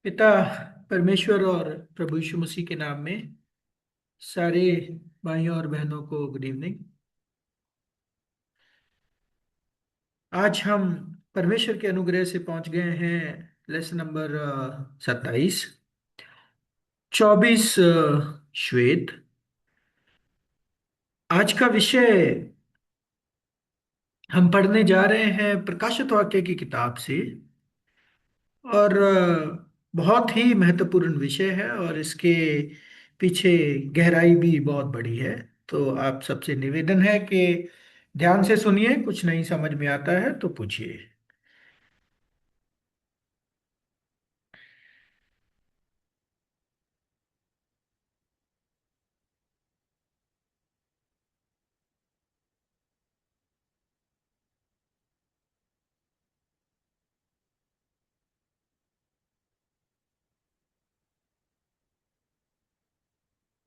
पिता परमेश्वर और प्रभु यीशु मसीह के नाम में सारे भाइयों और बहनों को गुड इवनिंग। आज हम परमेश्वर के अनुग्रह से पहुंच गए हैं लेसन नंबर 27, 24 श्वेत। आज का विषय हम पढ़ने जा रहे हैं प्रकाशित वाक्य की किताब से। और बहुत ही महत्वपूर्ण विषय है और इसके पीछे गहराई भी बहुत बड़ी है। तो आप सबसे निवेदन है कि ध्यान से सुनिए, कुछ नहीं समझ में आता है तो पूछिए।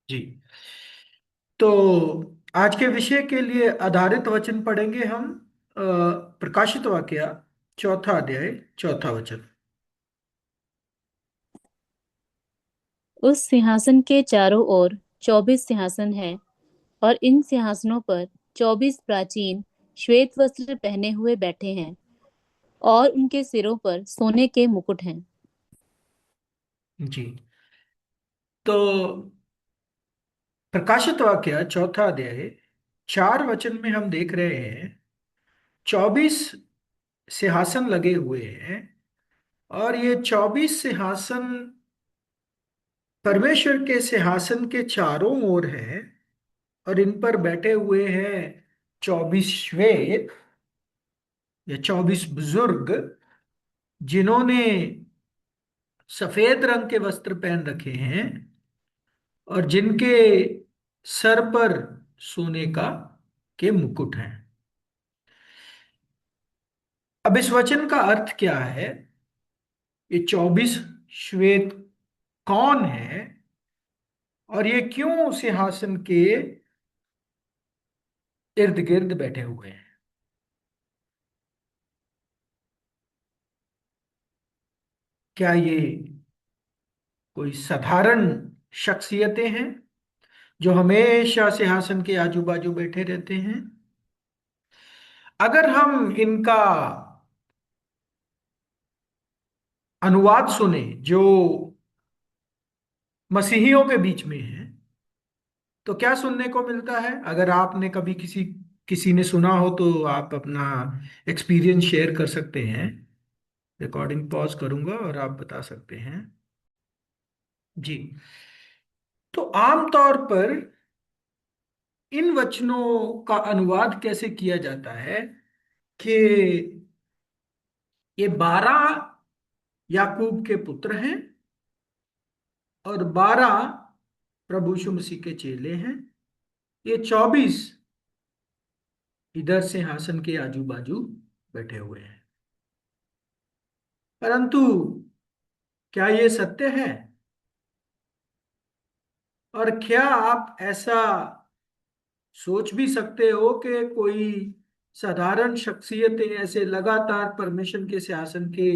जी। तो आज के विषय के लिए आधारित वचन पढ़ेंगे हम। प्रकाशित वाक्य चौथा अध्याय चौथा वचन। उस सिंहासन के चारों ओर 24 सिंहासन हैं और इन सिंहासनों पर 24 प्राचीन श्वेत वस्त्र पहने हुए बैठे हैं और उनके सिरों पर सोने के मुकुट हैं। जी। तो प्रकाशित वाक्य चौथा अध्याय 4 वचन में हम देख रहे हैं 24 सिंहासन लगे हुए हैं। और ये 24 सिंहासन परमेश्वर के सिंहासन के चारों ओर हैं। और इन पर बैठे हुए हैं 24 श्वेत या 24 बुजुर्ग, जिन्होंने सफेद रंग के वस्त्र पहन रखे हैं और जिनके सर पर सोने का के मुकुट हैं। अब इस वचन का अर्थ क्या है? ये 24 श्वेत कौन है और ये क्यों सिंहासन के इर्द गिर्द बैठे हुए हैं? क्या ये कोई साधारण शख्सियतें हैं जो हमेशा सिंहासन के आजू बाजू बैठे रहते हैं? अगर हम इनका अनुवाद सुने जो मसीहियों के बीच में है, तो क्या सुनने को मिलता है? अगर आपने कभी किसी किसी ने सुना हो तो आप अपना एक्सपीरियंस शेयर कर सकते हैं। रिकॉर्डिंग पॉज करूंगा और आप बता सकते हैं। जी। तो आमतौर पर इन वचनों का अनुवाद कैसे किया जाता है कि ये 12 याकूब के पुत्र हैं और 12 प्रभु यीशु मसीह के चेले हैं। ये 24 इधर सिंहासन के आजू बाजू बैठे हुए हैं। परंतु क्या ये सत्य है? और क्या आप ऐसा सोच भी सकते हो कि कोई साधारण शख्सियतें ऐसे लगातार परमेश्वर के सिंहासन के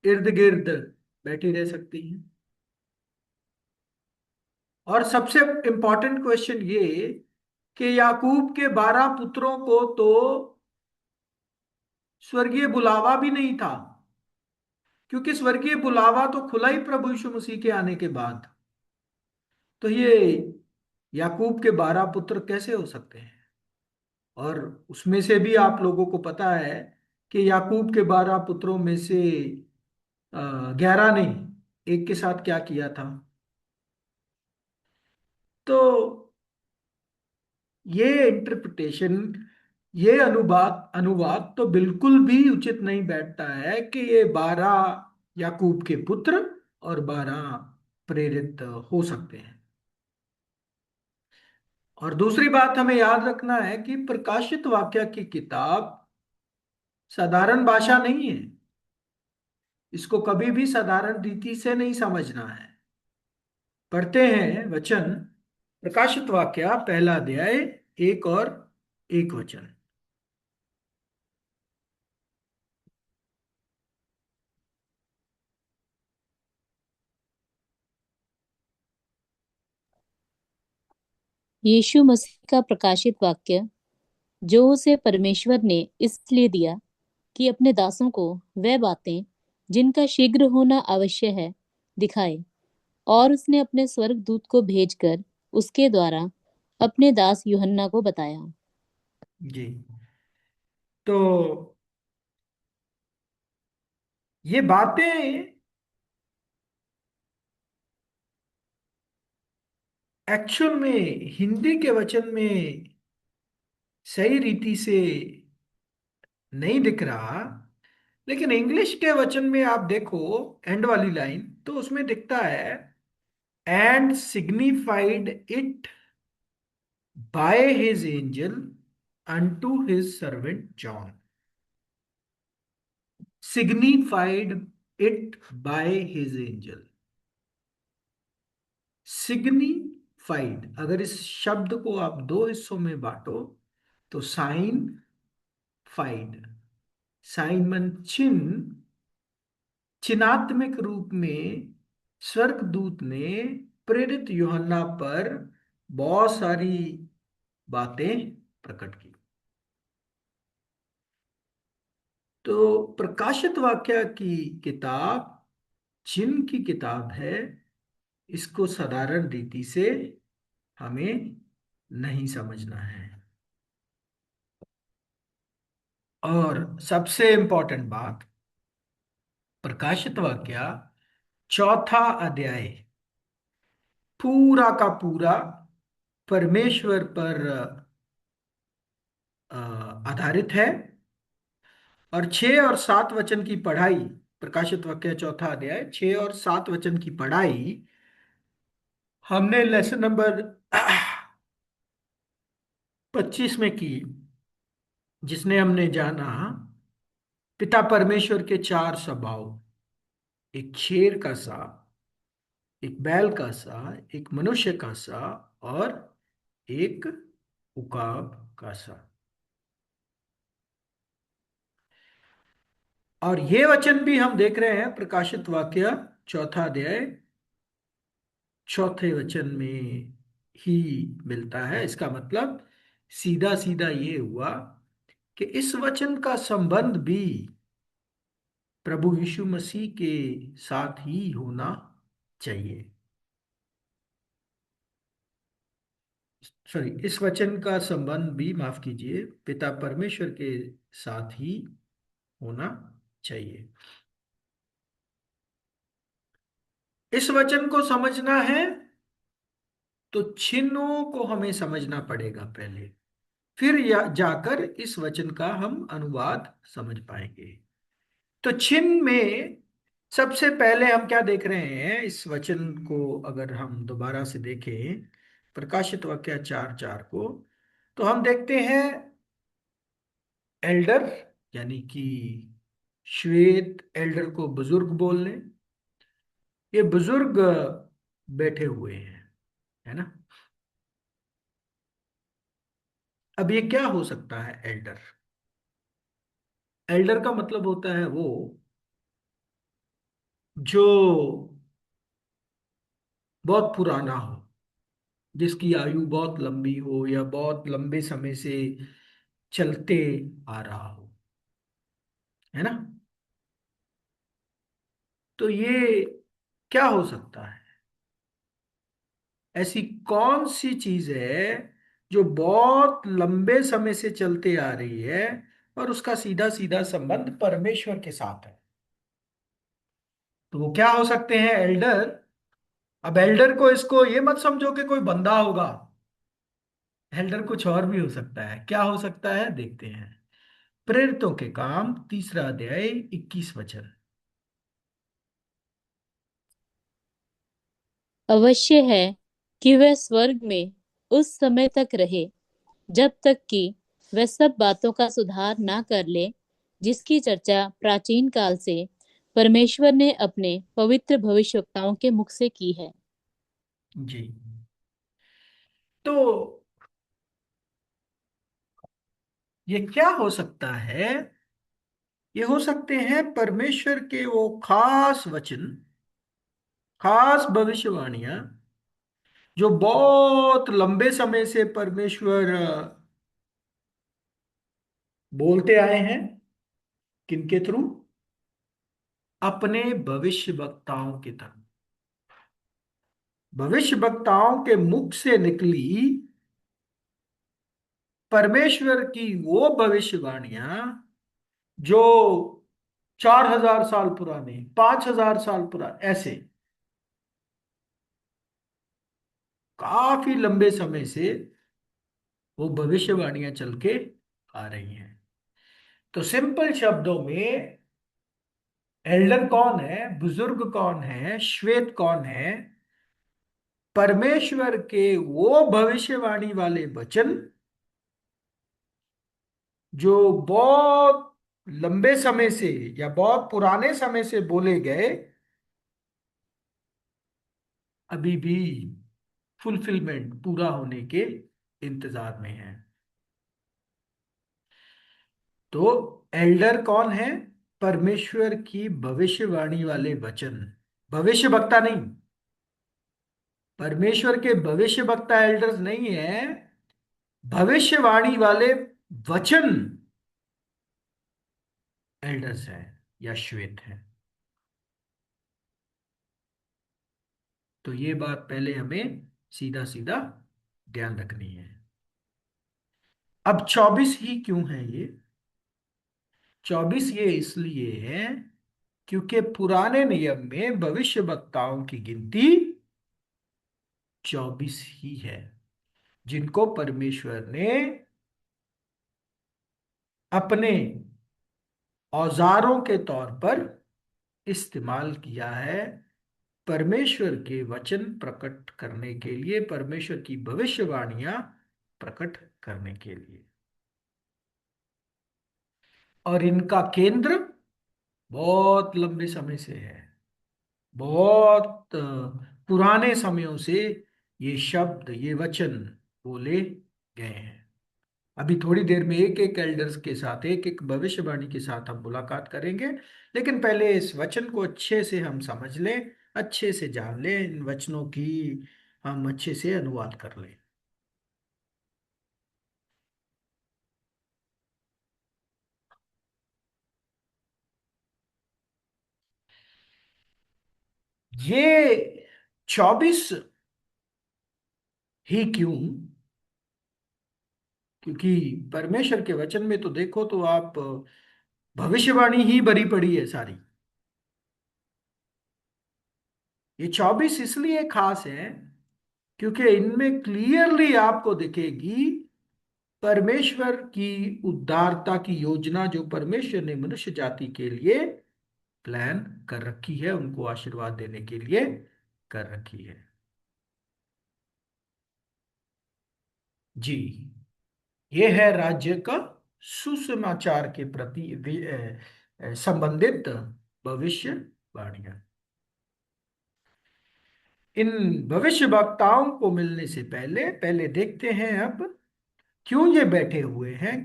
इर्द गिर्द बैठी रह सकती हैं? और सबसे इंपॉर्टेंट क्वेश्चन ये कि याकूब के 12 पुत्रों को तो स्वर्गीय बुलावा भी नहीं था, क्योंकि स्वर्गीय बुलावा तो खुला ही प्रभु यीशु मसीह के आने के बाद। तो ये याकूब के 12 पुत्र कैसे हो सकते हैं? और उसमें से भी आप लोगों को पता है कि याकूब के 12 पुत्रों में से 11 ने एक के साथ क्या किया था। तो ये इंटरप्रिटेशन, ये अनुवाद अनुवाद तो बिल्कुल भी उचित नहीं बैठता है कि ये 12 याकूब के पुत्र और 12 प्रेरित हो सकते हैं। और दूसरी बात हमें याद रखना है कि प्रकाशित वाक्य की किताब साधारण भाषा नहीं है। इसको कभी भी साधारण रीति से नहीं समझना है। पढ़ते हैं वचन, प्रकाशित वाक्य पहला अध्याय 1 और 1 वचन। यीशु मसीह का प्रकाशित वाक्य जो उसे परमेश्वर ने इसलिए दिया कि अपने दासों को वह बातें जिनका शीघ्र होना आवश्यक है दिखाए, और उसने अपने स्वर्गदूत को भेजकर उसके द्वारा अपने दास यूहन्ना को बताया। जी। तो ये बातें एक्चुअल में हिंदी के वचन में सही रीति से नहीं दिख रहा, लेकिन इंग्लिश के वचन में आप देखो एंड वाली लाइन, तो उसमें दिखता है and signified it by his angel unto his servant John. Signified it by his angel. Signified, अगर इस शब्द को आप दो हिस्सों में बांटो तो साइन फाइड, साइन मन चिन्ह, चिन्हात्मक रूप में स्वर्गदूत ने प्रेरित यूहन्ना पर बहुत सारी बातें प्रकट की। तो प्रकाशित वाक्य की किताब चिन्ह की किताब है, इसको साधारण रीति से हमें नहीं समझना है। और सबसे इंपॉर्टेंट बात, प्रकाशित वाक्य चौथा अध्याय पूरा का पूरा परमेश्वर पर आधारित है। और 6 और 7 वचन की पढ़ाई, प्रकाशित वाक्य चौथा अध्याय 6 और 7 वचन की पढ़ाई हमने लेसन नंबर 25 में की, जिसने हमने जाना पिता परमेश्वर के 4 स्वभाव, एक शेर का सा, एक बैल का सा, एक मनुष्य का सा, और एक उकाब का सा। और ये वचन भी हम देख रहे हैं प्रकाशित वाक्य चौथा अध्याय चौथे वचन में ही मिलता है। इसका मतलब सीधा सीधा ये हुआ कि इस वचन का संबंध भी प्रभु यीशु मसीह के साथ ही होना चाहिए। सॉरी, इस वचन का संबंध भी, माफ कीजिए, पिता परमेश्वर के साथ ही होना चाहिए। इस वचन को समझना है तो चिन्हों को हमें समझना पड़ेगा पहले, फिर या जाकर इस वचन का हम अनुवाद समझ पाएंगे। तो चिन्ह में सबसे पहले हम क्या देख रहे हैं, इस वचन को अगर हम दोबारा से देखें प्रकाशित वाक्य 4:4 को, तो हम देखते हैं एल्डर, यानी कि श्वेत एल्डर को बुजुर्ग बोल लें, ये बुजुर्ग बैठे हुए हैं, है ना। अब ये क्या हो सकता है एल्डर? एल्डर का मतलब होता है वो जो बहुत पुराना हो, जिसकी आयु बहुत लंबी हो या बहुत लंबे समय से चलते आ रहा हो, है ना। तो ये क्या हो सकता है? ऐसी कौन सी चीज है जो बहुत लंबे समय से चलते आ रही है और उसका सीधा सीधा संबंध परमेश्वर के साथ है? तो वो क्या हो सकते हैं एल्डर? अब एल्डर को, इसको ये मत समझो कि कोई बंदा होगा, एल्डर कुछ और भी हो सकता है। क्या हो सकता है देखते हैं। प्रेरितों के काम 3 अध्याय 21 वचन। अवश्य है कि वह स्वर्ग में उस समय तक रहे जब तक कि वह सब बातों का सुधार ना कर ले जिसकी चर्चा प्राचीन काल से परमेश्वर ने अपने पवित्र भविष्यवक्ताओं के मुख से की है। जी। तो ये क्या हो सकता है? ये हो सकते हैं परमेश्वर के वो खास वचन, खास भविष्यवाणियां जो बहुत लंबे समय से परमेश्वर बोलते आए हैं। किनके थ्रू? अपने भविष्य वक्ताओं के थ्रू। भविष्य वक्ताओं के मुख से निकली परमेश्वर की वो भविष्यवाणियां जो 4,000 साल पुराने, 5,000 साल पुराने, ऐसे काफी लंबे समय से वो भविष्यवाणियां चल के आ रही हैं। तो सिंपल शब्दों में, एल्डर कौन है, बुजुर्ग कौन है, श्वेत कौन है? परमेश्वर के वो भविष्यवाणी वाले वचन जो बहुत लंबे समय से या बहुत पुराने समय से बोले गए, अभी भी फुलफिलमेंट, पूरा होने के इंतजार में है। तो एल्डर कौन है? परमेश्वर की भविष्यवाणी वाले वचन। भविष्य वक्ता नहीं, परमेश्वर के भविष्य वक्ता एल्डर्स नहीं है, भविष्यवाणी वाले वचन एल्डर्स हैं या श्वेत हैं। तो ये बात पहले हमें सीधा सीधा ध्यान रखनी है। अब 24 ही क्यों है ये? 24 ये इसलिए है क्योंकि पुराने नियम में भविष्य वक्ताओं की गिनती 24 ही है, जिनको परमेश्वर ने अपने औजारों के तौर पर इस्तेमाल किया है, परमेश्वर के वचन प्रकट करने के लिए, परमेश्वर की भविष्यवाणियां प्रकट करने के लिए। और इनका केंद्र बहुत लंबे समय से है, बहुत पुराने समयों से ये शब्द, ये वचन बोले गए हैं। अभी थोड़ी देर में एक एक एल्डर्स के साथ, एक एक भविष्यवाणी के साथ हम मुलाकात करेंगे, लेकिन पहले इस वचन को अच्छे से हम समझ लें, अच्छे से जान लें, इन वचनों की हम अच्छे से अनुवाद कर लें। ये 24 ही क्यों? क्योंकि परमेश्वर के वचन में तो देखो तो आप, भविष्यवाणी ही भरी पड़ी है सारी। ये 24 इसलिए खास है क्योंकि इनमें क्लियरली आपको दिखेगी परमेश्वर की उद्धारता की योजना, जो परमेश्वर ने मनुष्य जाति के लिए प्लान कर रखी है, उनको आशीर्वाद देने के लिए कर रखी है। जी, ये है राज्य का सुसमाचार के प्रति संबंधित भविष्यवाणियां। इन भविष्य वक्ताओं को मिलने से पहले पहले देखते हैं अब क्यों ये बैठे हुए हैं,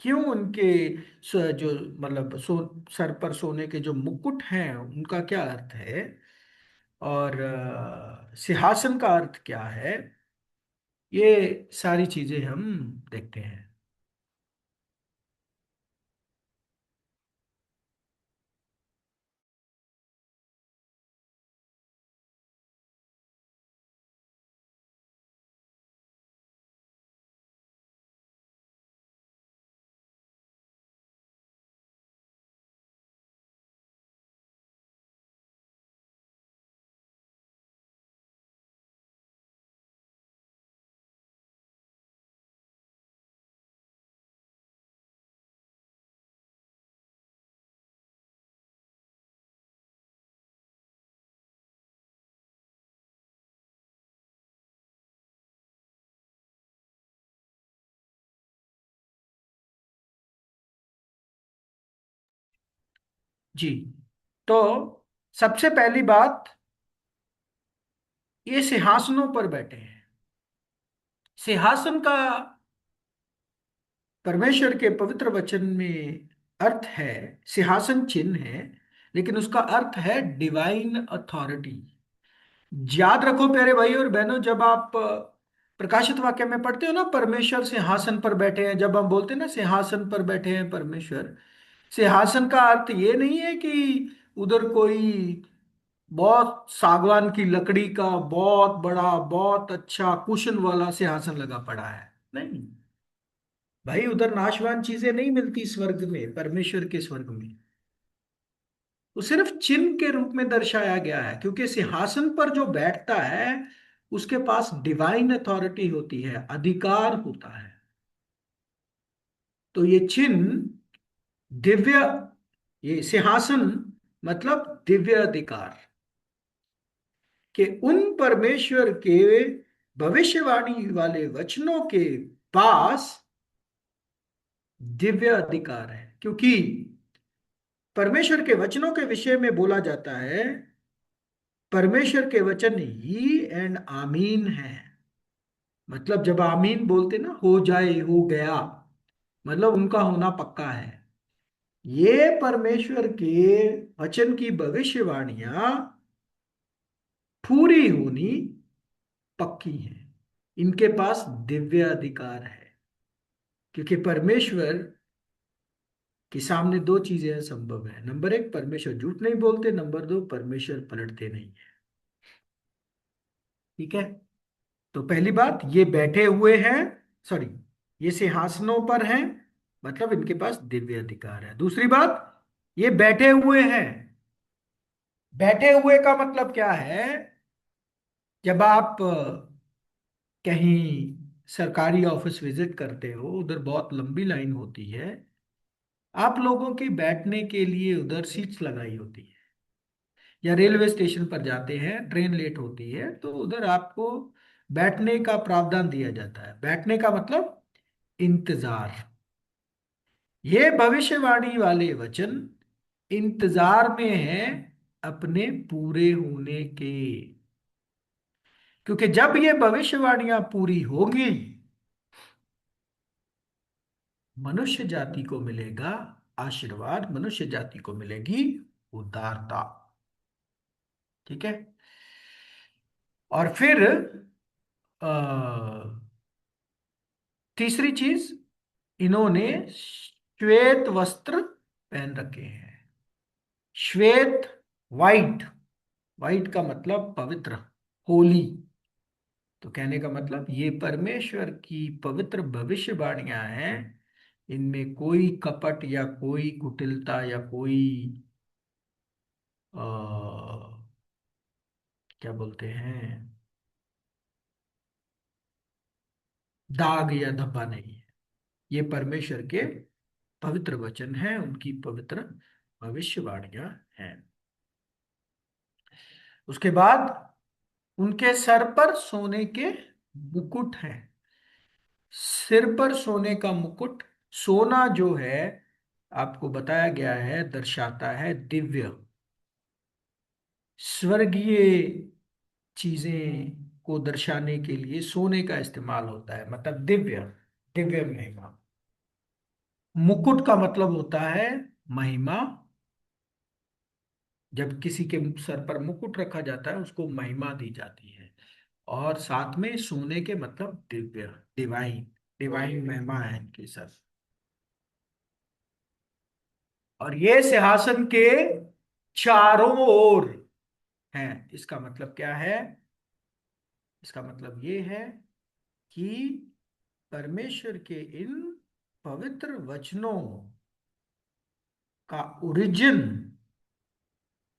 क्यों उनके जो मतलब सर पर सोने के जो मुकुट हैं उनका क्या अर्थ है, और सिंहासन का अर्थ क्या है, ये सारी चीजें हम देखते हैं। जी, तो सबसे पहली बात, ये सिंहासनों पर बैठे हैं। सिंहासन का परमेश्वर के पवित्र वचन में अर्थ है, सिंहासन चिन्ह है, लेकिन उसका अर्थ है डिवाइन अथॉरिटी, याद रखो प्यारे भाई और बहनों, जब आप प्रकाशित वाक्य में पढ़ते हो ना, परमेश्वर सिंहासन पर बैठे हैं, जब हम बोलते हैं ना सिंहासन पर बैठे हैं परमेश्वर, सिंहासन का अर्थ ये नहीं है कि उधर कोई बहुत सागवान की लकड़ी का बहुत बड़ा बहुत अच्छा कुशन वाला सिंहासन लगा पड़ा है। नहीं भाई, उधर नाशवान चीजें नहीं मिलती स्वर्ग में, परमेश्वर के स्वर्ग में। वो सिर्फ चिन्ह के रूप में दर्शाया गया है, क्योंकि सिंहासन पर जो बैठता है उसके पास डिवाइन अथॉरिटी होती है, अधिकार होता है। तो ये चिन्ह दिव्य, ये सिंहासन मतलब दिव्य अधिकार कि उन परमेश्वर के भविष्यवाणी वाले वचनों के पास दिव्य अधिकार है। क्योंकि परमेश्वर के वचनों के विषय में बोला जाता है, परमेश्वर के वचन ही एंड आमीन है। मतलब जब आमीन बोलते ना, हो जाए हो गया, मतलब उनका होना पक्का है। ये परमेश्वर के वचन की भविष्यवाणियां पूरी होनी पक्की है। इनके पास दिव्य अधिकार है, क्योंकि परमेश्वर के सामने दो चीजें संभव है। नंबर एक, परमेश्वर झूठ नहीं बोलते। नंबर दो, परमेश्वर पलटते नहीं है। ठीक है। तो पहली बात, ये बैठे हुए हैं, सॉरी, ये सिंहासनों पर हैं, मतलब इनके पास दिव्य अधिकार है। दूसरी बात, ये बैठे हुए हैं। बैठे हुए का मतलब क्या है? जब आप कहीं सरकारी ऑफिस विजिट करते हो, उधर बहुत लंबी लाइन होती है, आप लोगों के बैठने के लिए उधर सीट्स लगाई होती है। या रेलवे स्टेशन पर जाते हैं, ट्रेन लेट होती है, तो उधर आपको बैठने का प्रावधान दिया जाता है। बैठने का मतलब इंतजार। ये भविष्यवाणी वाले वचन इंतजार में है अपने पूरे होने के। क्योंकि जब ये भविष्यवाणियां पूरी होंगी, मनुष्य जाति को मिलेगा आशीर्वाद, मनुष्य जाति को मिलेगी उदारता। ठीक है। और फिर अ, तीसरी चीज, इन्होंने श्वेत वस्त्र पहन रखे हैं। श्वेत, वाइट। वाइट का मतलब पवित्र, होली। तो कहने का मतलब ये परमेश्वर की पवित्र भविष्यवाणियां हैं। इनमें कोई कपट या कोई कुटिलता या कोई आ, क्या बोलते हैं, दाग या धब्बा नहीं है। ये परमेश्वर के पवित्र वचन हैं, उनकी पवित्र भविष्यवाणियां हैं। उसके बाद उनके सर पर सोने के मुकुट हैं। सिर पर सोने का मुकुट, सोना जो है आपको बताया गया है, दर्शाता है दिव्य, स्वर्गीय चीजें को दर्शाने के लिए सोने का इस्तेमाल होता है, मतलब दिव्य, दिव्य महिमा। मुकुट का मतलब होता है महिमा। जब किसी के सर पर मुकुट रखा जाता है, उसको महिमा दी जाती है। और साथ में सोने के मतलब दिव्य, डिवाइन, डिवाइन महिमा है इनके सर। और ये सिंहासन के चारों ओर हैं। इसका मतलब क्या है? इसका मतलब ये है कि परमेश्वर के इन पवित्र वचनों का ओरिजिन,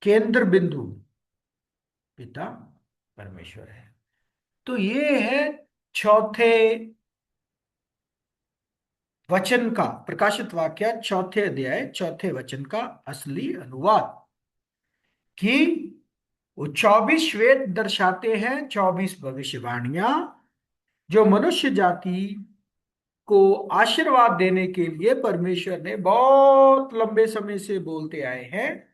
केंद्र बिंदु पिता परमेश्वर है। तो ये है चौथे वचन का, प्रकाशित वाक्य चौथे अध्याय चौथे वचन का असली अनुवाद, कि वो 24 श्वेत दर्शाते हैं 24 भविष्यवाणियां, जो मनुष्य जाति को आशीर्वाद देने के लिए परमेश्वर ने बहुत लंबे समय से बोलते आए हैं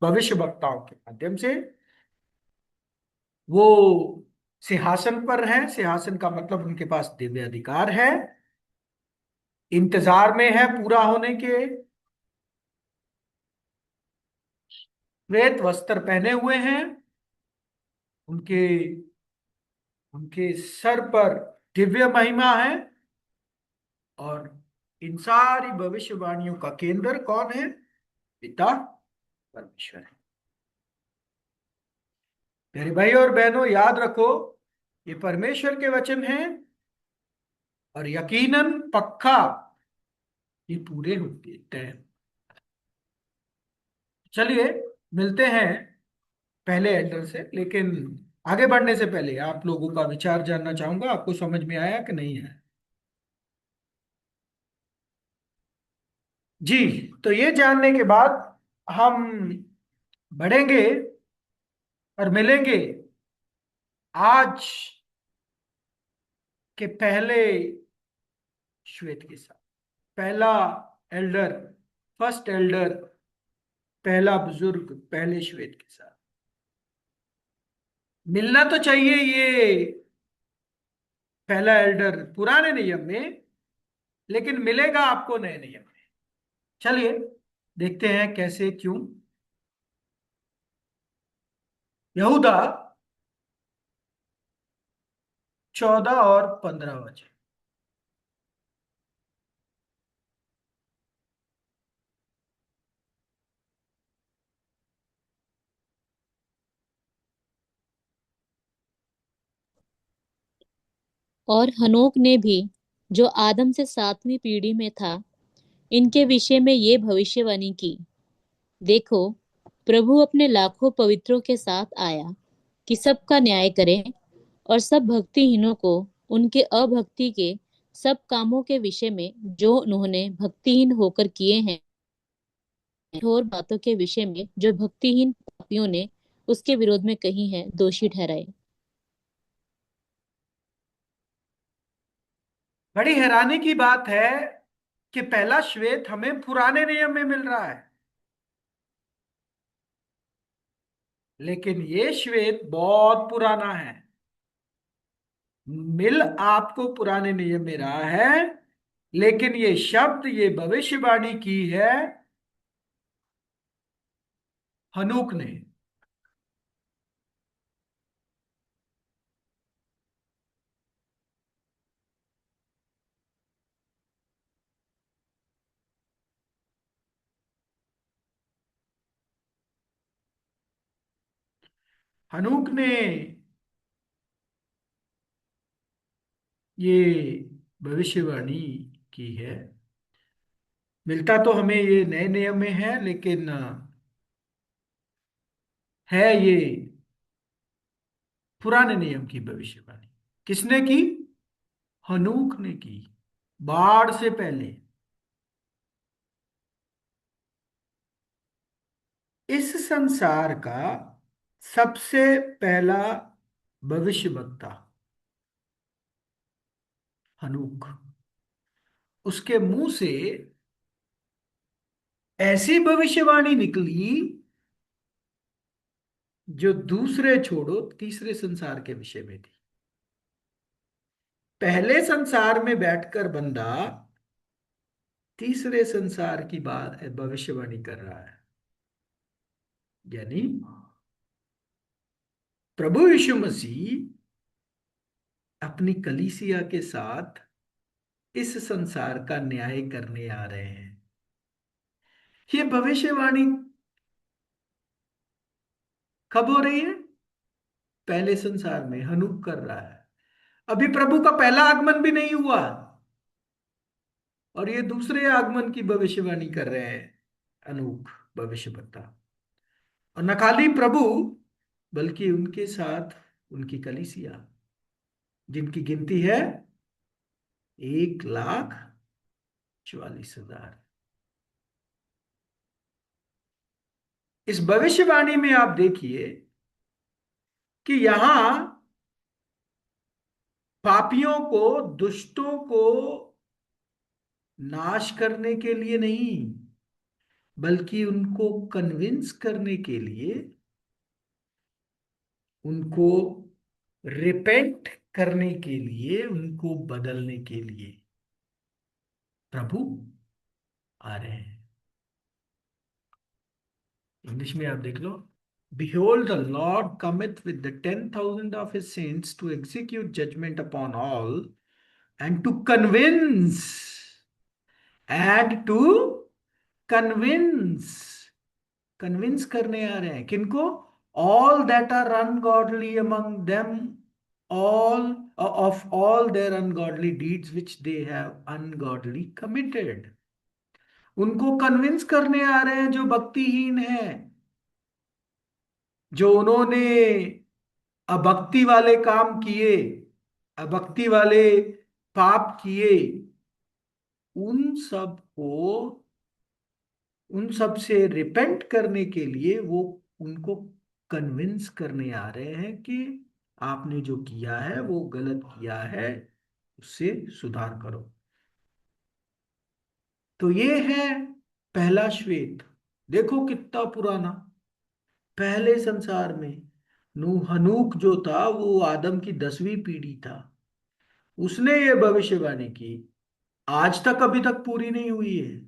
भविष्य वक्ताओं के माध्यम से। वो सिंहासन पर है, सिंहासन का मतलब उनके पास दिव्य अधिकार है, इंतजार में है पूरा होने के, श्वेत वस्त्र पहने हुए हैं, उनके उनके सर पर दिव्य महिमा है। और इन सारी भविष्यवाणियों का केंद्र कौन है? पिता परमेश्वर है। मेरे भाई और बहनों, याद रखो, ये परमेश्वर के वचन हैं और यकीनन पक्का ये पूरे होते हैं। चलिए, मिलते हैं पहले एल्डर से, लेकिन आगे बढ़ने से पहले आप लोगों का विचार जानना चाहूंगा। आपको समझ में आया कि नहीं है? जी। तो ये जानने के बाद हम बढ़ेंगे और मिलेंगे आज के पहले श्वेत के साथ। पहला एल्डर, फर्स्ट एल्डर, पहला बुजुर्ग पहले श्वेत के साथ मिलना तो चाहिए। ये पहला एल्डर पुराने नियम में, लेकिन मिलेगा आपको नए नियम में। चलिए, देखते हैं कैसे, क्यों। यहूदा 14 और 15 वचन। और हनोक ने भी, जो आदम से 7वीं पीढ़ी में था, इनके विषय में ये भविष्यवाणी की। देखो, प्रभु अपने लाखों पवित्रों के साथ आया कि सबका न्याय करे, और सब भक्तिहीनों को उनके अभक्ति के सब कामों के विषय में जो उन्होंने भक्तिहीन होकर किए हैं, और बातों के विषय में जो भक्तिहीन पापियों ने उसके विरोध में कही है, दोषी ठहराए। बड़ी हैरानी की बात है कि पहला श्वेत हमें पुराने नियम में मिल रहा है, लेकिन ये श्वेत बहुत पुराना है। मिल आपको पुराने नियम में रहा है, लेकिन ये शब्द, ये भविष्यवाणी की है हनूक ने। हनूक ने ये भविष्यवाणी की है। मिलता तो हमें ये नए नियम में है, लेकिन है ये पुराने नियम की भविष्यवाणी। किसने की? हनूक ने की, बाढ़ से पहले। इस संसार का सबसे पहला भविष्यवक्ता हनूक, उसके मुंह से ऐसी भविष्यवाणी निकली जो दूसरे छोड़ो, तीसरे संसार के विषय में थी। पहले संसार में बैठकर बंदा तीसरे संसार की बात भविष्यवाणी कर रहा है। यानी प्रभु यीशु मसीह अपनी कलीसिया के साथ इस संसार का न्याय करने आ रहे हैं। ये भविष्यवाणी कब हो रही है? पहले संसार में हनूक कर रहा है। अभी प्रभु का पहला आगमन भी नहीं हुआ, और ये दूसरे आगमन की भविष्यवाणी कर रहे हैं अनूक भविष्यवक्ता। और न खाली प्रभु, बल्कि उनके साथ उनकी कलीसिया, जिनकी गिनती है 1,44,000। इस भविष्यवाणी में आप देखिए कि यहां पापियों को, दुष्टों को नाश करने के लिए नहीं, बल्कि उनको कन्विंस करने के लिए, उनको रिपेंट करने के लिए, उनको बदलने के लिए प्रभु आ रहे हैं। इंग्लिश में आप देख लो, Behold, the Lord cometh with the 10,000 of his saints to execute judgment upon all and to and to convince convince करने आ रहे हैं किनको? All that are ungodly among them, all of all their ungodly deeds which they have ungodly committed. उनको convince करने आ रहे हैं जो भक्तिहीन हैं, जो उन्होंने अभक्ति वाले काम किए, अभक्ति वाले पाप किए, उन सब को, उन सब से रिपेंट करने के लिए वो उनको कन्विंस करने आ रहे हैं कि आपने जो किया है वो गलत किया है, उससे सुधार करो। तो ये है पहला श्वेत। देखो कितना पुराना। पहले संसार में नूह, हनूक जो था वो आदम की 10वीं पीढ़ी था, उसने ये भविष्यवाणी की। आज तक अभी तक पूरी नहीं हुई है।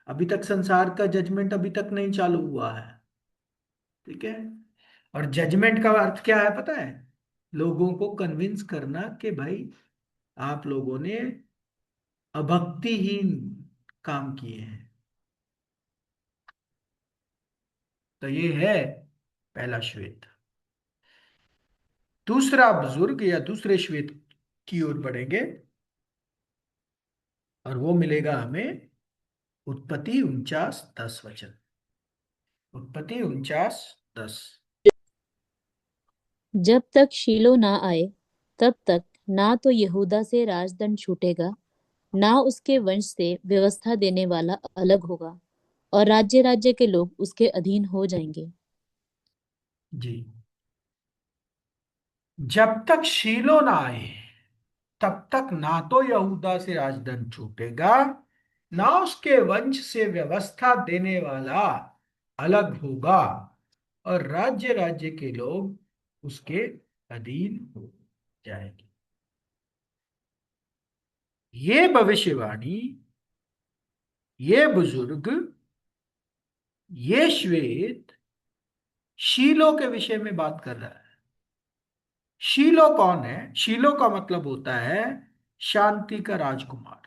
अभी तक संसार का जजमेंट अभी तक नहीं चालू हुआ है। ठीक है। और जजमेंट का अर्थ क्या है पता है? लोगों को कन्विंस करना कि भाई आप लोगों ने अभक्तिहीन काम किए हैं। तो ये है पहला श्वेत। दूसरा बुजुर्ग या दूसरे श्वेत की ओर बढ़ेंगे और वो मिलेगा हमें उत्पत्ति 49:10 वचन। उत्पत्ति 49:10। जब तक शीलो ना आए तब तक ना तो यहूदा से राजदंड छूटेगा, ना उसके वंश से व्यवस्था देने वाला अलग होगा, और राज्य राज्य के लोग उसके अधीन हो जाएंगे। जी। जब तक शीलो ना आए तब तक ना तो यहूदा से राजदंड छूटेगा, ना उसके वंश से व्यवस्था देने वाला अलग होगा, और राज्य राज्य के लोग उसके अधीन हो जाएंगे। ये भविष्यवाणी, ये बुजुर्ग, ये श्वेत शीलो के विषय में बात कर रहा है। शीलो कौन है? शीलो का मतलब होता है शांति का राजकुमार।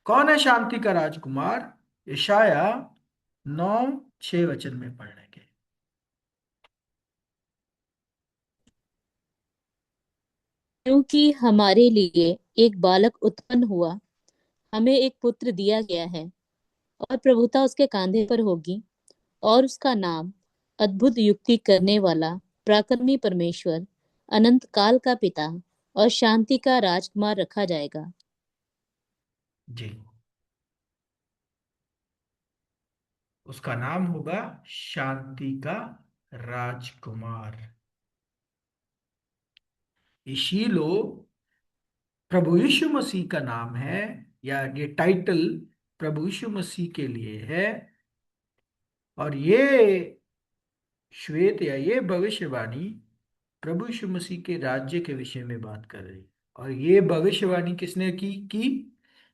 कौन है शांति का राजकुमार? यशाया 9:6 में पढ़ लेंगे। क्योंकि हमारे लिए एक बालक उत्पन्न हुआ, हमें एक पुत्र दिया गया है, और प्रभुता उसके कांधे पर होगी, और उसका नाम अद्भुत युक्ति करने वाला, पराक्रमी परमेश्वर, अनंत काल का पिता और शांति का राजकुमार रखा जाएगा। जी। उसका नाम होगा शांति का राजकुमार। ये शीलो प्रभु यीशु मसीह का नाम है, या ये टाइटल प्रभु यीशु मसीह के लिए है। और ये श्वेत या ये भविष्यवाणी प्रभु यीशु मसीह के राज्य के विषय में बात कर रही है। और ये भविष्यवाणी किसने की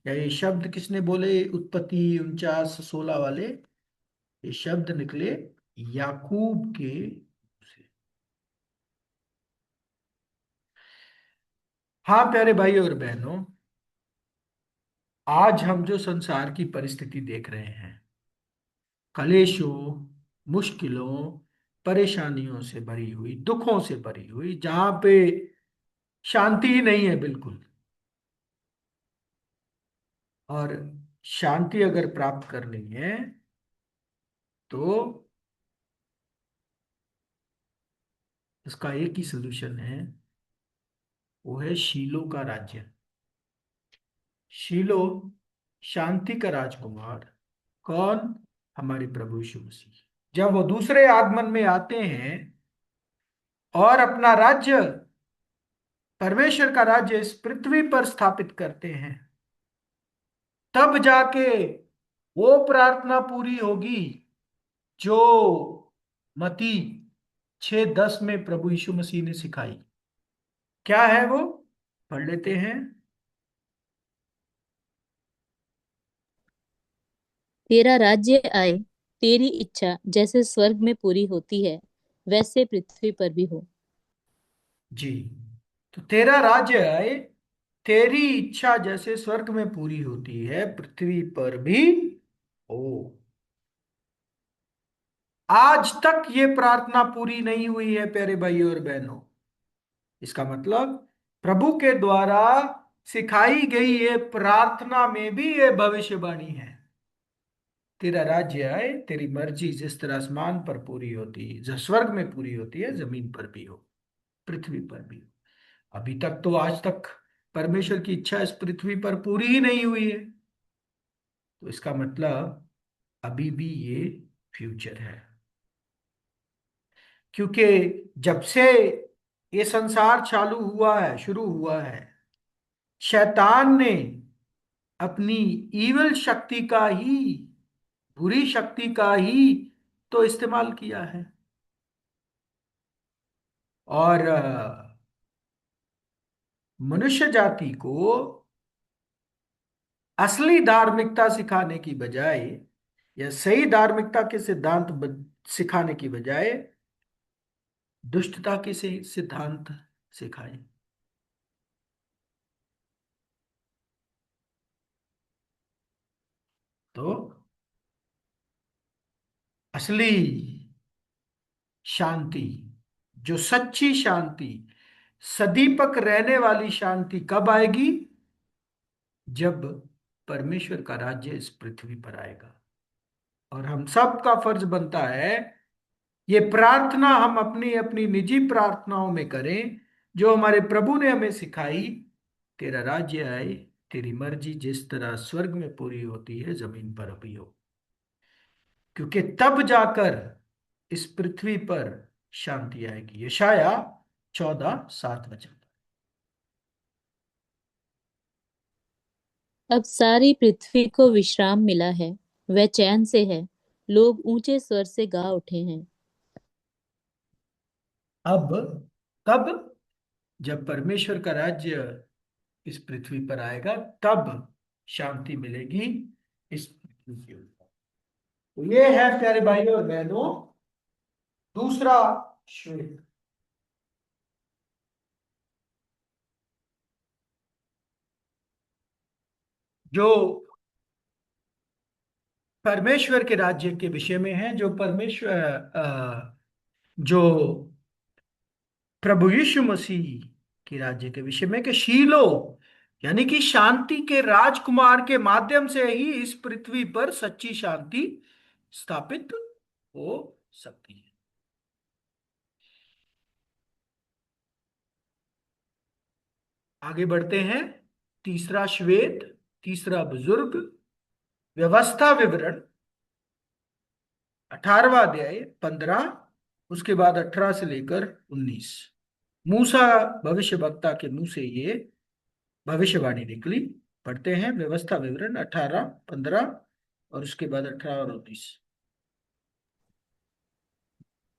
या ये शब्द किसने बोले? उत्पत्ति 49:16 वाले ये शब्द निकले याकूब के से। हाँ प्यारे भाई और बहनों, आज हम जो संसार की परिस्थिति देख रहे हैं, कलेशों, मुश्किलों, परेशानियों से भरी हुई, दुखों से भरी हुई, जहां पे शांति ही नहीं है बिल्कुल। और शांति अगर प्राप्त करनी है तो इसका एक ही सोल्यूशन है, वो है शीलो का राज्य। शीलो शांति का राजकुमार कौन? हमारे प्रभु यीशु मसीह। जब वो दूसरे आगमन में आते हैं और अपना राज्य, परमेश्वर का राज्य इस पृथ्वी पर स्थापित करते हैं, तब जाके वो प्रार्थना पूरी होगी जो मती 6:10 में प्रभु यीशु मसीह ने सिखाई। क्या है वो? पढ़ लेते हैं। तेरा राज्य आए, तेरी इच्छा जैसे स्वर्ग में पूरी होती है, वैसे पृथ्वी पर भी हो। जी। तो तेरा राज्य आए, तेरी इच्छा जैसे स्वर्ग में पूरी होती है पृथ्वी पर भी हो। आज तक ये प्रार्थना पूरी नहीं हुई है प्यारे भाइयों और बहनों। इसका मतलब प्रभु के द्वारा सिखाई गई ये प्रार्थना में भी ये भविष्यवाणी है। तेरा राज्य आए, तेरी मर्जी जिस तरह आसमान पर पूरी होती है, जो स्वर्ग में पूरी होती है, जमीन पर भी हो, पृथ्वी पर भी हो। अभी तक तो, आज तक परमेश्वर की इच्छा इस पृथ्वी पर पूरी ही नहीं हुई है। तो इसका मतलब अभी भी ये फ्यूचर है। क्योंकि जब से ये संसार चालू हुआ है, शुरू हुआ है, शैतान ने अपनी ईविल शक्ति का ही, बुरी शक्ति का ही तो इस्तेमाल किया है। और मनुष्य जाति को असली धार्मिकता सिखाने की बजाय, या सही धार्मिकता के सिद्धांत सिखाने की बजाय दुष्टता के से सिद्धांत सिखाए। तो असली शांति, जो सच्ची शांति, सदीपक रहने वाली शांति कब आएगी? जब परमेश्वर का राज्य इस पृथ्वी पर आएगा। और हम सब का फर्ज बनता है ये प्रार्थना हम अपनी अपनी निजी प्रार्थनाओं में करें, जो हमारे प्रभु ने हमें सिखाई। तेरा राज्य आए, तेरी मर्जी जिस तरह स्वर्ग में पूरी होती है, जमीन पर भी हो। क्योंकि तब जाकर इस पृथ्वी पर शांति आएगी। यशाया 14:7 वचन। अब सारी पृथ्वी को विश्राम मिला है, वह चैन से है, लोग ऊंचे स्वर से गा उठे हैं। अब कब? जब परमेश्वर का राज्य इस पृथ्वी पर आएगा, तब शांति मिलेगी इस पृथ्वी के ऊपर। तो ये है प्यारे भाइयों और बहनों, दूसरा श्वेत। जो परमेश्वर के राज्य के विषय में है, जो परमेश्वर जो प्रभु यीशु मसीह के राज्य के विषय में, कि शीलो यानी कि शांति के राजकुमार के माध्यम से ही इस पृथ्वी पर सच्ची शांति स्थापित हो सकती है। आगे बढ़ते हैं। तीसरा श्वेत, तीसरा बुजुर्ग, व्यवस्था विवरण, 18वां अध्याय 15, उसके बाद 18 से लेकर 19। मूसा भविष्य वक्ता के मुंह से ये भविष्यवाणी निकली। पढ़ते हैं व्यवस्था विवरण 18, 15 और उसके बाद 18 और 19।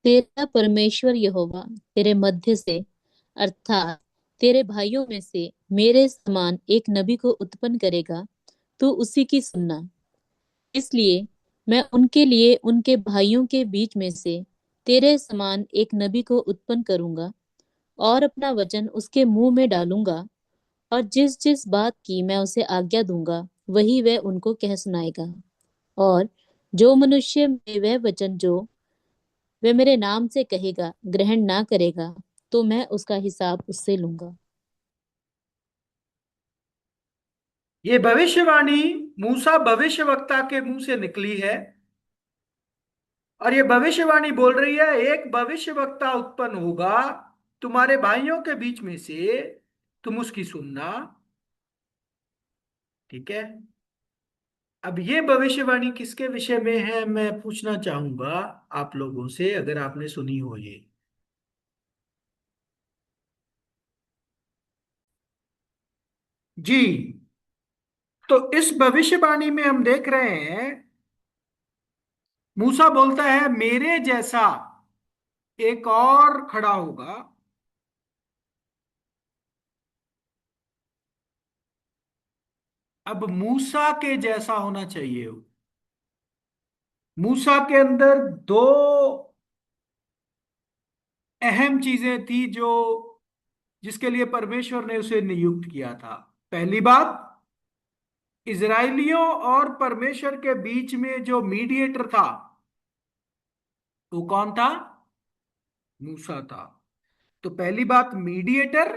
तेरा परमेश्वर यहोवा तेरे मध्य से, अर्थात तेरे भाइयों में से मेरे समान एक नबी को उत्पन्न करेगा। तू उसी की सुनना। इसलिए मैं उनके लिए उनके भाइयों के बीच में से तेरे समान एक नबी को उत्पन्न करूंगा, और अपना वचन उसके मुंह में डालूंगा, और जिस जिस बात की मैं उसे आज्ञा दूंगा, वही वह उनको कह सुनाएगा। और जो मनुष्य में वह वचन जो वह मेरे नाम से कहेगा ग्रहण ना करेगा, तो मैं उसका हिसाब उससे लूंगा। ये भविष्यवाणी मूसा भविष्यवक्ता के मुंह से निकली है। और ये भविष्यवाणी बोल रही है, एक भविष्यवक्ता उत्पन्न होगा तुम्हारे भाइयों के बीच में से, तुम उसकी सुनना। ठीक है। अब ये भविष्यवाणी किसके विषय में है, मैं पूछना चाहूंगा आप लोगों से, अगर आपने सुनी हो ये। जी। तो इस भविष्यवाणी में हम देख रहे हैं, मूसा बोलता है मेरे जैसा एक और खड़ा होगा। अब मूसा के जैसा होना चाहिए वो। मूसा के अंदर दो अहम चीजें थी जो जिसके लिए परमेश्वर ने उसे नियुक्त किया था। पहली बात, इजराइलियों और परमेश्वर के बीच में जो मीडिएटर था वो कौन था? मूसा था। तो पहली बात मीडिएटर,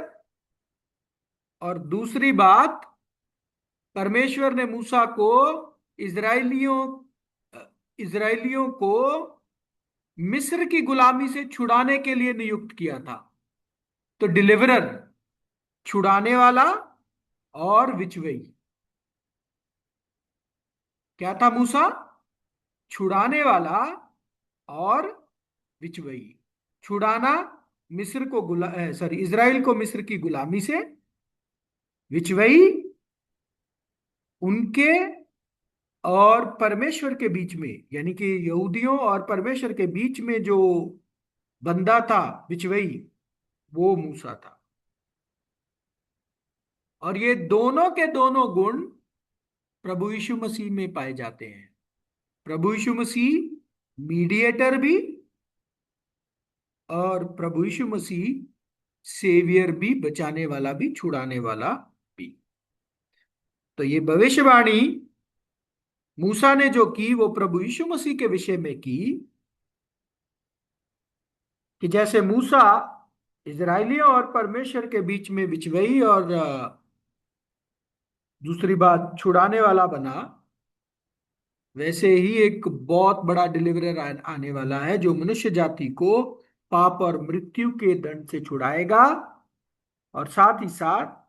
और दूसरी बात, परमेश्वर ने मूसा को इजराइलियों इजराइलियों को मिस्र की गुलामी से छुड़ाने के लिए नियुक्त किया था। तो डिलीवरर, छुड़ाने वाला और विचवई, क्या था मूसा? छुड़ाने वाला और विचवई। छुड़ाना मिस्र को सॉरी, इजराइल को मिस्र की गुलामी से, विचवई उनके और परमेश्वर के बीच में, यानी कि यहूदियों और परमेश्वर के बीच में जो बंदा था, बिचवई, वो मूसा था। और ये दोनों के दोनों गुण प्रभु यीशु मसीह में पाए जाते हैं। प्रभु यीशु मसीह मीडिएटर भी, और प्रभु यीशु मसीह सेवियर भी, बचाने वाला भी, छुड़ाने वाला भी। तो ये भविष्यवाणी मूसा ने जो की वो प्रभु यीशु मसीह के विषय में की, कि जैसे मूसा इजराइलियों और परमेश्वर के बीच में बिचवई और दूसरी बात छुड़ाने वाला बना, वैसे ही एक बहुत बड़ा डिलीवरर आने वाला है जो मनुष्य जाति को पाप और मृत्यु के दंड से छुड़ाएगा, और साथ ही साथ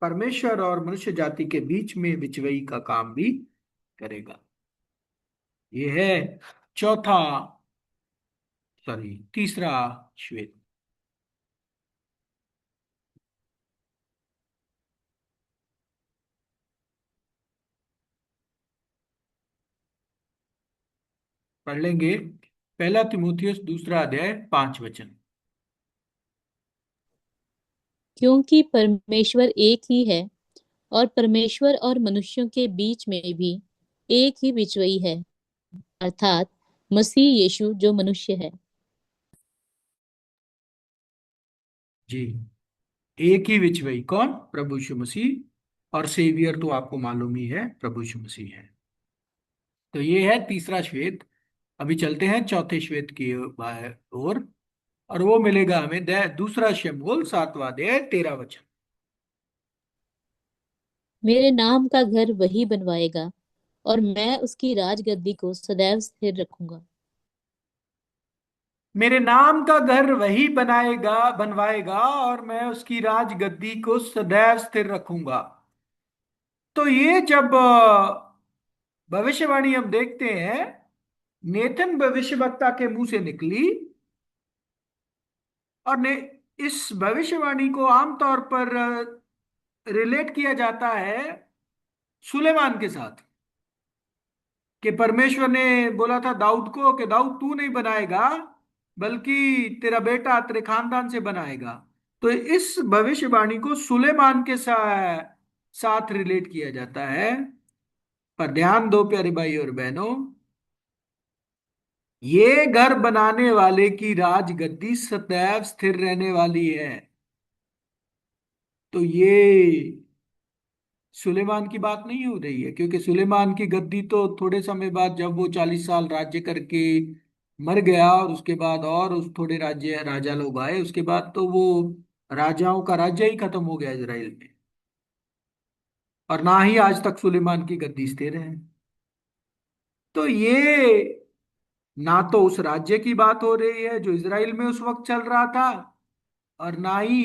परमेश्वर और मनुष्य जाति के बीच में बिचवई का काम भी करेगा। ये है चौथा, सॉरी, तीसरा श्वेत। पढ़ लेंगे। पहला तिमोथियस दूसरा अध्याय 5 वचन। क्योंकि परमेश्वर एक ही है और परमेश्वर और मनुष्यों के बीच में भी एक ही बिचवई है, अर्थात मसीह यीशु जो मनुष्य है। जी, एक ही बिचवई कौन? प्रभु यीशु मसीह। और सेवियर तो आपको मालूम ही है, प्रभु यीशु मसीह है। तो ये है तीसरा श्वेत। अभी चलते हैं चौथे श्वेत की ओर, और वो मिलेगा हमें दूसरा शमूएल 7वां अध्याय 13 वचन। मेरे नाम का घर वही बनवाएगा और मैं उसकी राजगद्दी को सदैव स्थिर रखूंगा। मेरे नाम का घर वही बनवाएगा, और मैं उसकी राज गद्दी को सदैव स्थिर रखूंगा। तो ये जब भविष्यवाणी हम देखते हैं, नेतन भविष्यवक्ता के मुंह से निकली, और इस भविष्यवाणी को आमतौर पर रिलेट किया जाता है सुलेमान के साथ, कि परमेश्वर ने बोला था दाऊद को कि दाऊद तू नहीं बनाएगा, बल्कि तेरा बेटा तेरे खानदान से बनाएगा। तो इस भविष्यवाणी को सुलेमान के साथ रिलेट किया जाता है। पर ध्यान दो प्यारे भाई और बहनों, ये घर बनाने वाले की राजगद्दी सदैव स्थिर रहने वाली है। तो ये सुलेमान की बात नहीं हो रही है, क्योंकि सुलेमान की गद्दी तो थोड़े समय बाद, जब वो 40 साल राज्य करके मर गया, और उसके बाद और उस थोड़े राज्य राजा लोग आए, उसके बाद तो वो राजाओं का राज्य ही खत्म हो गया इजराइल में। और ना ही आज तक सुलेमान की गद्दी स्थिर है। तो ये ना तो उस राज्य की बात हो रही है जो इजराइल में उस वक्त चल रहा था, और ना ही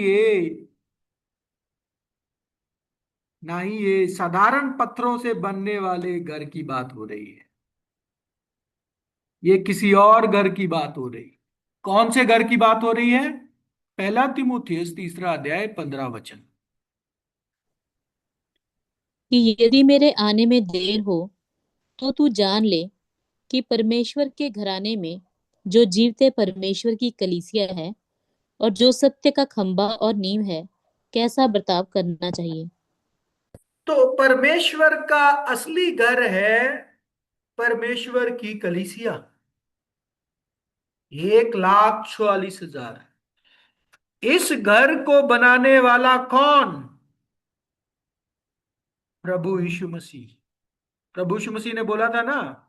ये साधारण पत्थरों से बनने वाले घर की बात हो रही है। ये किसी और घर की बात हो रही। कौन से घर की बात हो रही है? पहला तिमुथियुस तीसरा अध्याय 15 वचन। कि यदि मेरे आने में देर हो तो तू जान ले कि परमेश्वर के घराने में जो जीवते परमेश्वर की कलीसिया है और जो सत्य का खंभा और नींव है, कैसा बर्ताव करना चाहिए। तो परमेश्वर का असली घर है परमेश्वर की कलीसिया 1,44,000। इस घर को बनाने वाला कौन? प्रभु यीशु मसीह। प्रभु यीशु मसीह ने बोला था ना,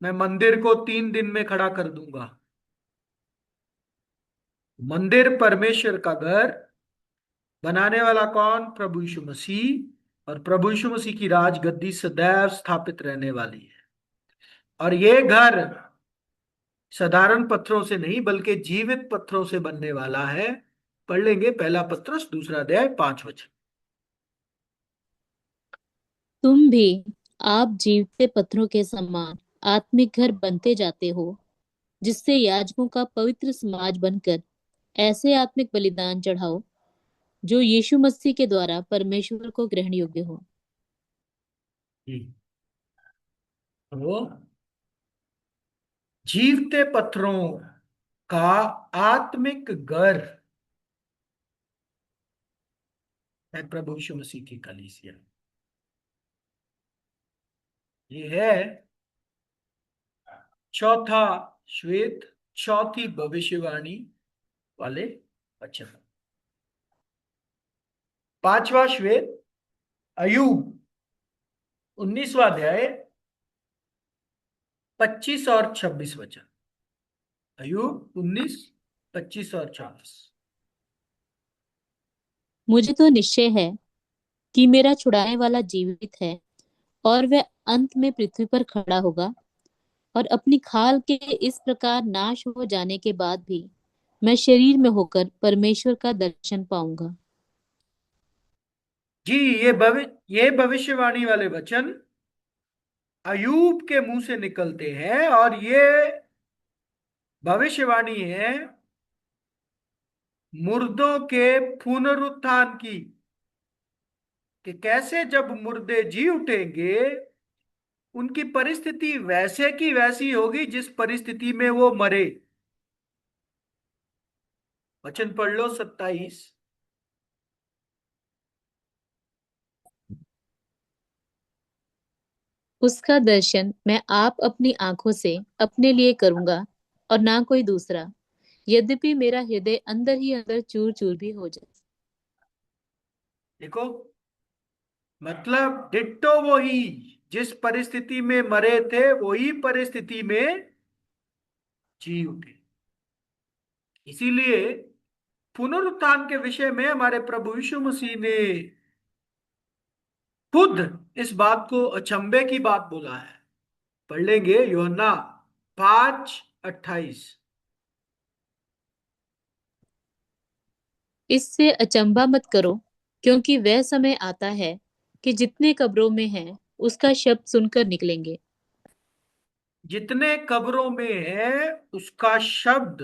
मैं मंदिर को 3 दिन में खड़ा कर दूंगा। मंदिर परमेश्वर का घर, बनाने वाला कौन? प्रभु यीशु मसीह। और प्रभु यीशु मसीह की राज गद्दी सदैव स्थापित रहने वाली है। और ये घर साधारण पत्थरों से नहीं बल्कि जीवित पत्थरों से बनने वाला है। पढ़ लेंगे, पहला पत्रस 2 अध्याय 5 वचन। तुम भी आप जीवते पत्थरों के समान आत्मिक घर बनते जाते हो, जिससे याजकों का पवित्र समाज बनकर ऐसे आत्मिक बलिदान चढ़ाओ जो यीशु मसीह के द्वारा परमेश्वर को ग्रहण योग्य हो। तो जीवते पत्थरों का आत्मिक घर है प्रभु यीशु मसीह की कलीसिया। ये है चौथा श्वेत, चौथी भविष्यवाणी वाले वचन। पांचवा श्वेत, अय्यूब 19वां अध्याय 25 और 26 वचन। अय्यूब 19, 25 और 26। मुझे तो निश्चय है कि मेरा छुड़ाने वाला जीवित है, और वह अंत में पृथ्वी पर खड़ा होगा, और अपनी खाल के इस प्रकार नाश हो जाने के बाद भी मैं शरीर में होकर परमेश्वर का दर्शन पाऊंगा। जी, ये भविष्यवाणी वाले वचन अय्यूब के मुंह से निकलते हैं, और ये भविष्यवाणी है मुर्दों के पुनरुत्थान की, कि कैसे जब मुर्दे जी उठेंगे उनकी परिस्थिति वैसे की वैसी होगी जिस परिस्थिति में वो मरे। वचन पढ़ लो 27। उसका दर्शन मैं आप अपनी आंखों से अपने लिए करूंगा, और ना कोई दूसरा, यद्यपि मेरा हृदय अंदर ही अंदर चूर चूर भी हो जाए। देखो, मतलब डिट्टो वही, जिस परिस्थिति में मरे थे वही परिस्थिति में जी उठे। इसीलिए पुनरुत्थान के विषय में हमारे प्रभु यीशु मसीह ने खुद इस बात को अचंभे की बात बोला है। पढ़ लेंगे यूहन्ना 5:28। इससे अचंभा मत करो, क्योंकि वह समय आता है कि जितने कब्रों में हैं उसका शब्द सुनकर निकलेंगे। जितने कब्रों में है उसका शब्द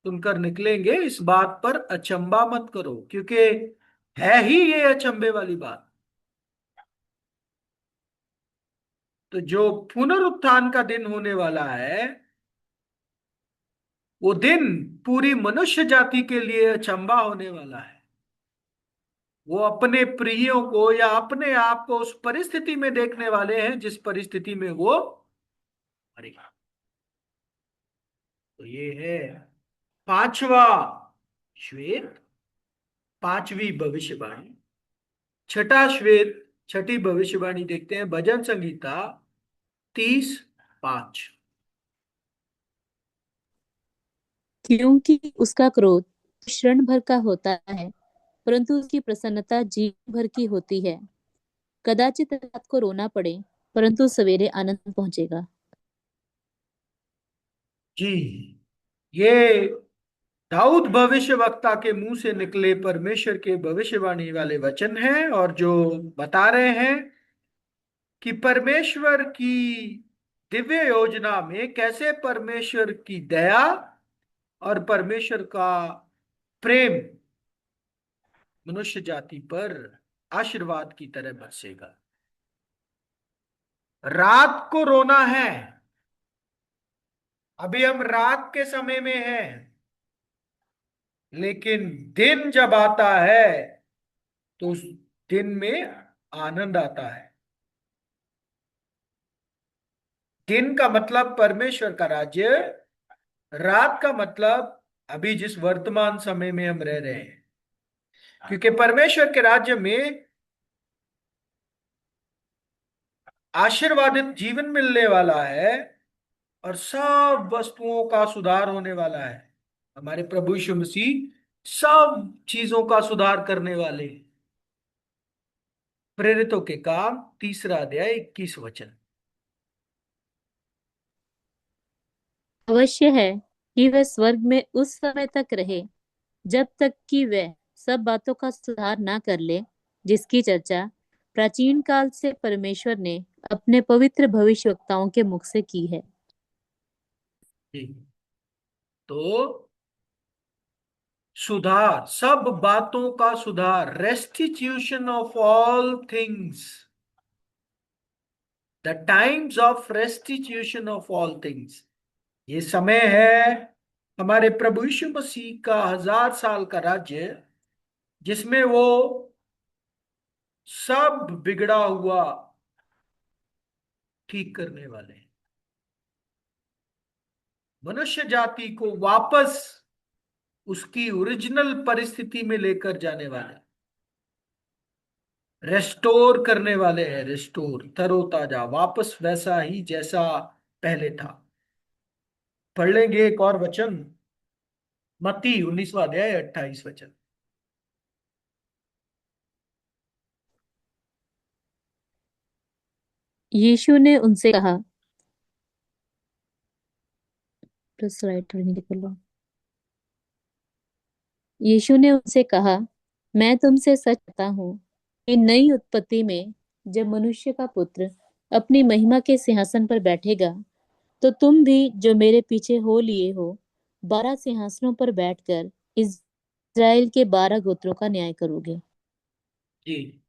सुनकर निकलेंगे। इस बात पर अचंभा मत करो, क्योंकि है ही ये अचंभे वाली बात। तो जो पुनरुत्थान का दिन होने वाला है, वो दिन पूरी मनुष्य जाति के लिए अचंभा होने वाला है। वो अपने प्रियों को या अपने आप को उस परिस्थिति में देखने वाले हैं जिस परिस्थिति में वो मरेगा। तो ये है पांचवा श्वेत, पांचवी भविष्यवाणी। छठा श्वेत, छठी भविष्यवाणी देखते हैं, भजन संगीता 30:5। क्योंकि उसका क्रोध क्षण भर का होता है, परंतु उसकी प्रसन्नता जीवन भर की होती है। कदाचित रात को रोना पड़े, परंतु सवेरे आनंद पहुंचेगा। जी, ये दाऊद भविष्यवक्ता के मुंह से निकले परमेश्वर के भविष्यवाणी वाले वचन हैं, और जो बता रहे हैं कि परमेश्वर की दिव्य योजना में कैसे परमेश्वर की दया और परमेश्वर का प्रेम मनुष्य जाति पर आशीर्वाद की तरह बरसेगा। रात को रोना है, अभी हम रात के समय में हैं, लेकिन दिन जब आता है तो उस दिन में आनंद आता है। दिन का मतलब परमेश्वर का राज्य, रात का मतलब अभी जिस वर्तमान समय में हम रह रहे हैं, क्योंकि परमेश्वर के राज्य में आशीर्वादित जीवन मिलने वाला है और सब वस्तुओं का सुधार होने वाला है। हमारे प्रभु यीशु मसीह सब चीजों का सुधार करने वाले हैं। प्रेरितों के काम 3 अध्याय 21 वचन। अवश्य है कि वह स्वर्ग में उस समय तक रहे जब तक कि वह सब बातों का सुधार ना कर ले, जिसकी चर्चा प्राचीन काल से परमेश्वर ने अपने पवित्र भविष्यवक्ताओं के मुख से की है। जी। तो सुधार, सब बातों का सुधार, restitution of all things, the times of restitution of all things. ये समय है हमारे प्रभु यीशु मसीह का 1000 साल का राज्य, जिसमें वो सब बिगड़ा हुआ ठीक करने वाले हैं, मनुष्य जाति को वापस उसकी ओरिजिनल परिस्थिति में लेकर जाने वाले, रेस्टोर करने वाले हैं। रेस्टोर, तरोताजा, वापस वैसा ही जैसा पहले था। पढ़ लेंगे एक और वचन, मत्ती 19वां अध्याय 28 वचन। यीशु ने उनसे कहा, तो स्लाइड थोड़ी नीचे कर लो। यीशु ने उनसे कहा, मैं तुमसे सच कहता हूँ कि नई उत्पत्ति में जब मनुष्य का पुत्र अपनी महिमा के सिंहासन पर बैठेगा, तो तुम भी जो मेरे पीछे हो लिए हो 12 सिंहासनों पर बैठकर इस्राएल के 12 गोत्रों का न्याय करोगे। जी।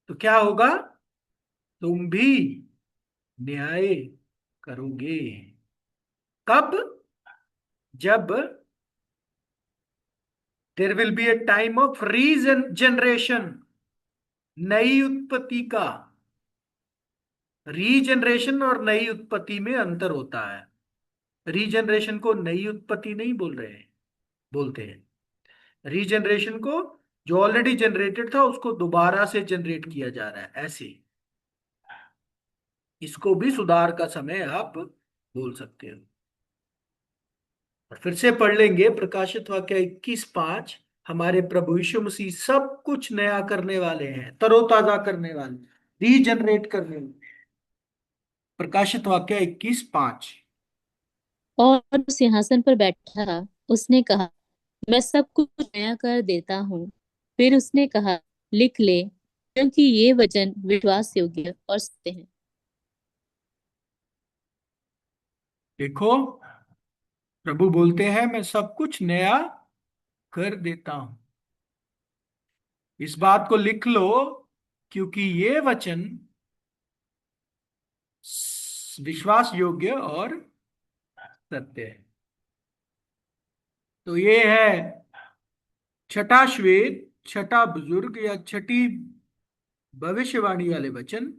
तो क्या होगा? तुम भी न्याय करोगे। कब? जब there will be A time of regeneration, नई उत्पत्ति का। रीजनरेशन और नई उत्पत्ति में अंतर होता है। रीजनरेशन को नई उत्पत्ति नहीं बोल रहे हैं, बोलते हैं रीजनरेशन को, जो ऑलरेडी जनरेटेड था उसको दोबारा से जनरेट किया जा रहा है, ऐसे। इसको भी सुधार का समय आप बोल सकते हो। और फिर से पढ़ लेंगे प्रकाशित वाक्य 21:5। हमारे प्रभु यीशु मसीह सब कुछ नया करने वाले हैं, तरोताजा करने वाले, रीजनरेट करने वाले। प्रकाशित वाक्य 21:5। और उस सिंहासन पर बैठा उसने कहा, मैं सब कुछ नया कर देता हूँ। फिर उसने कहा, लिख ले, क्योंकि ये वचन विश्वास योग्य और सत्य है। देखो, प्रभु बोलते हैं मैं सब कुछ नया कर देता हूं। इस बात को लिख लो, क्योंकि ये वचन विश्वास योग्य और सत्य है। तो ये है छठा श्वेत, छठा बुजुर्ग या छठी भविष्यवाणी वाले वचन,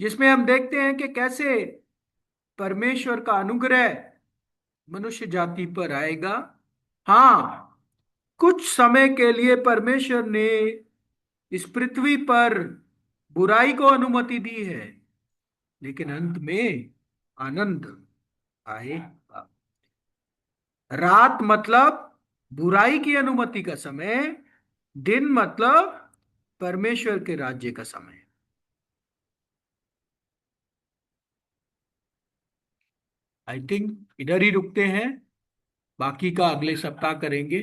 जिसमें हम देखते हैं कि कैसे परमेश्वर का अनुग्रह मनुष्य जाति पर आएगा। हाँ, कुछ समय के लिए परमेश्वर ने इस पृथ्वी पर बुराई को अनुमति दी है, लेकिन अंत में आनंद आएगा। रात मतलब बुराई की अनुमति का समय, दिन मतलब परमेश्वर के राज्य का समय। आई थिंक इधर ही रुकते हैं, बाकी का अगले सप्ताह करेंगे।